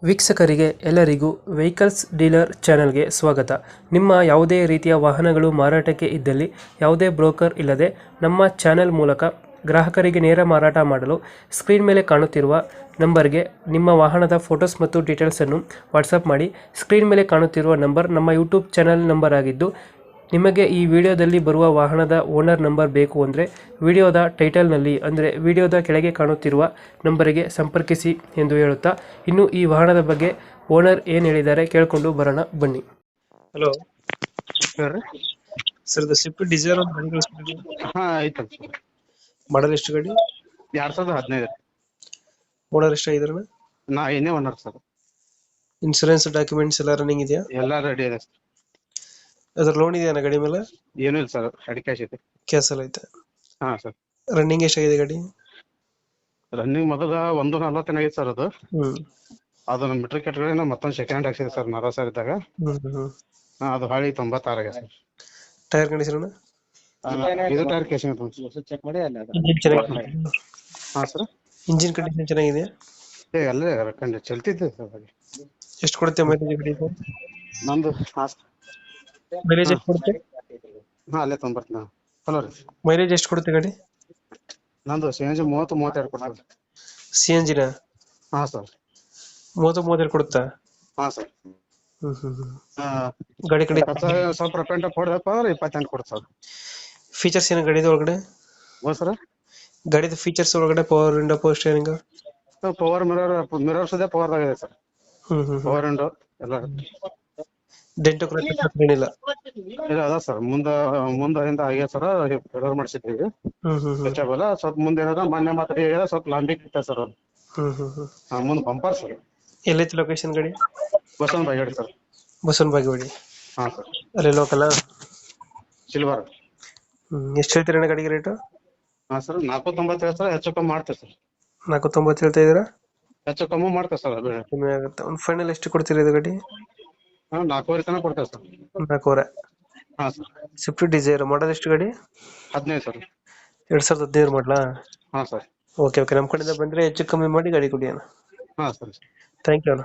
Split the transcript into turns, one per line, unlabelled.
ವೀಕ್ಷಕರಿಗೆ ಎಲ್ಲರಿಗೂ vehicles dealer ಚಾನೆಲ್ಗೆ ಸ್ವಾಗತ. ನಿಮ್ಮ ಯಾವುದೇ ರೀತಿಯ ವಾಹನಗಳು ಮಾರಾಟಕ್ಕೆ ಇದ್ದಲ್ಲಿ ಯಾವುದೇ ಬ್ರೋಕರ್ ಇಲ್ಲದೆ ನಮ್ಮ ಚಾನೆಲ್ ಮೂಲಕ ಗ್ರಾಹಕರಿಗೆ ನೇರ ಮಾರಾಟ ಮಾಡಲು ಸ್ಕ್ರೀನ್ ಮೇಲೆ ಕಾಣುತ್ತಿರುವ ನಂಬರ್ಗೆ ನಿಮ್ಮ ವಾಹನದ ಫೋಟೋಸ್ ಮತ್ತು ಡೀಟೇಲ್ಸನ್ನು ವಾಟ್ಸಪ್ ಮಾಡಿ. ಸ್ಕ್ರೀನ್ ಮೇಲೆ ಕಾಣುತ್ತಿರುವ ನಂಬರ್ ನಮ್ಮ ಯೂಟ್ಯೂಬ್ ಚಾನೆಲ್ ನಂಬರ್ ಆಗಿದ್ದು, ನಿಮಗೆ ಈ ವಿಡಿಯೋದಲ್ಲಿ ಬರುವ ವಾಹನದ ಓನರ್ ನಂಬರ್ ಬೇಕು ಅಂದರೆ ವಿಡಿಯೋದ ಟೈಟಲ್ನಲ್ಲಿ ಅಂದರೆ ವಿಡಿಯೋದ ಕೆಳಗೆ ಕಾಣುತ್ತಿರುವ ನಂಬರಿಗೆ ಸಂಪರ್ಕಿಸಿ ಎಂದು ಹೇಳುತ್ತಾ, ಇನ್ನು ಈ ವಾಹನದ ಬಗ್ಗೆ ಓನರ್ ಏನು ಹೇಳಿದ್ದಾರೆ ಕೇಳಿಕೊಂಡು ಬರೋಣ ಬನ್ನಿ. ಹಲೋ ಸರ್, ಇದು ಸ್ವಿಫ್ಟ್ ಡಿಸೈರ್ ಒಂದು ಗಾಡಿ ಕಳಿಸ್ಬಿಟ್ಟಿದ್ದು,
ಹಾ ಐತಲ್ ಸರ್.
ಮಾಡಲ್ ಎಷ್ಟು ಗಾಡಿ?
2015.
ಓನರ್ ಎಷ್ಟಾಗಿದಾರಣ?
ನಾ ಏನೇ ಓನರ್ ಸರ್.
ಇನ್ಸೂರೆನ್ಸ್ ಡಾಕ್ಯುಮೆಂಟ್ಸ್ ಎಲ್ಲ ರನ್ನಿಂಗ್ ಇದೆಯಾ?
ಎಲ್ಲಾ ರೆಡಿ ಇದೆ ಸರ್.
ಅದ್ರ ಲೋನ್ ಇದೆಯಾ ಗಾಡಿ ಮೇಲೆ?
ಏನೂ ಇಲ್ಲ ಸರ್, ರೆಡಿ ಕ್ಯಾಶ್ ಇದೆ.
ಕ್ಯಾಸ್ ಎಲ್ಲ ಐತೆ.
ಹಾ ಸರ್.
ರನ್ನಿಂಗ್ ಎಷ್ಟಾಗಿದೆ ಗಾಡಿ?
ರನ್ನಿಂಗ್ ಮೊದಲ 140 ಆಗಿತ್ತು ಸರ್.
ಹ್ಮ್
ಅದನ್ನ ಮೀಟರ್ ಕೆಟ್ಟರೆ ಮತ್ತೊಂದು ಸೆಕೆಂಡ್ ಹ್ಯಾಂಡ್ ಹಾಕ್ಸಿದೆ ಸರ್ 40 ಸಾವಿರ ಇದ್ದಾಗ.
ಹ್ಮ್
ಅದು ಹಾಳಿ 96 ಆಗಿದೆ ಸರ್.
Tyre condition?
ಇದು ಟೈರ್ ಕೇಸಿಂಗ್ ಚೆಕ್ ಮಾಡಿ ಅಲ್ಲ. ಹಾ ಸರ್.
ಇಂಜಿನ್ ಕಂಡೀಷನ್ ಚೆನ್ನಾಗಿದೆಯಾ?
ಅಲ್ಲೇ ಕಂಡು ಚಲ್ತಿದ್ದೆ ಸರ್. ಹಾಗೆ
ಎಷ್ಟು ಕೊಡುತ್ತೆ ಮೈಲೇಜ್ ಗಾಡಿ ಇದು?
ನಂದು ಹಾ ಸರ್.
ಮೈಲೇಜ್ ಎಷ್ಟು ಕೊಡುತ್ತೆ?
ಹಾ ಅಲ್ಲೇ ತೊಗೊಂಬರ್ತೀನಿ. ಹಲೋ ರೀ.
ಮೈಲೇಜ್ ಎಷ್ಟು ಕೊಡುತ್ತೆ ಗಾಡಿ?
ನಂದು CNG 30-32 ಕೊಡ್ತದೆ.
CNG ನ?
ಹಾ ಸರ್.
30-32 ಕೊಡುತ್ತಾ?
ಹಾ ಸರ್.
ಗಾಡಿ ಕಡೆ
ಸ್ವಲ್ಪ ಪೆಂಟ್ ಹೊಡೆದಪ್ಪ ಅಂದ್ರೆ 28 ಕೊಡ್ತ ಸರ್.
ಫೀಚರ್ಸ್ ಏನು ಗಾಡಿದ ಒಳಗಡೆ?
ಹೌದು ಸರ್.
ಗಾಡಿದ ಫೀಚರ್ಸ್ ಒಳಗಡೆ power window, power steering,
power mirror ಸದೇ ಪವರ್ ಆಗಿದೆ ಸರ್. ಪವರ್ ವಿಂಡೋ ಎಲ್ಲ
ಡೆಂಟೋ ಕ್ರಾಚಸ್ ಏನಿಲ್ಲ?
ಇಲ್ಲ ಅದ ಸರ್. ಮುಂದಿಂದ ಆಗಿದೆ ಸರ್. Feeder ಮಾಡಿಸಿದ್ದೀವಿ stretchable. ಸ್ವಲ್ಪ ಮುಂದೆ ಏನಾರ ಮೊನ್ನೆ ಮಾತ್ರ ಸ್ವಲ್ಪ ಲಾಂಬಿಕ್ ಇತ್ತ ಸರ್ ಅದು. ಮುಂದೆ ಬಂಪರ್ ಸರ್.
ಎಲ್ಲೈತಿ ಲೊಕೇಶನ್ ಗಾಡಿ?
ಬಸವನ ಬಾಗೇವಾಡಿ ಸರ್.
ಬಸವನ ಬಾಗೇವಾಡಿ.
ಹಾ ಸರ್.
ಅಲ್ಲೇ ಲೋಕಲ್?
ಸಿಲ್ವರ್.
ಎಷ್ಟು ಹೇಳ್ತೀರಣ್ಣ ಗಾಡಿಗೆ ರೇಟು?
ಹಾ ಸರ್. 490 ಸರ್. ಹೆಚ್ಚು ಕಮ್ಮಿ ಮಾಡ್ತೇವೆ ಸರ್.
490 ಹೇಳ್ತಾ ಇದೀರಾ?
ಹೆಚ್ಚು ಕಮ್ಮಿ ಮಾಡ್ತೇವೆ ಸರ್.
ಕಮ್ಮಿ ಆಗುತ್ತೆ. ಒಂದು ಫೈನಲ್ ಎಷ್ಟು ಕೊಡ್ತೀರಿ ಇದು ಗಾಡಿ?
4,500 ತನಕ ಕೊಡ್ತೇವೆ ಸರ್.
4,000.
ಹಾ ಸರ್.
ಸ್ವಿಫ್ಟ್ ಡಿಸೈರ್ ಮಾಡಲ್ ಎಷ್ಟು ಗಾಡಿ?
15 ಸರ್.
2015 ಮಾಡಲಾ?
ಹಾ ಸರ್.
ಓಕೆ, ನಮ್ಮ ಕಡೆಯಿಂದ ಬಂದರೆ ಹೆಚ್ಚು ಕಮ್ಮಿ ಮಾಡಿ ಗಾಡಿ ಕೊಡಿ ಅಣ್ಣ.
ಹಾ ಸರ್.
ಥ್ಯಾಂಕ್ ಯು ಅಣ್ಣ.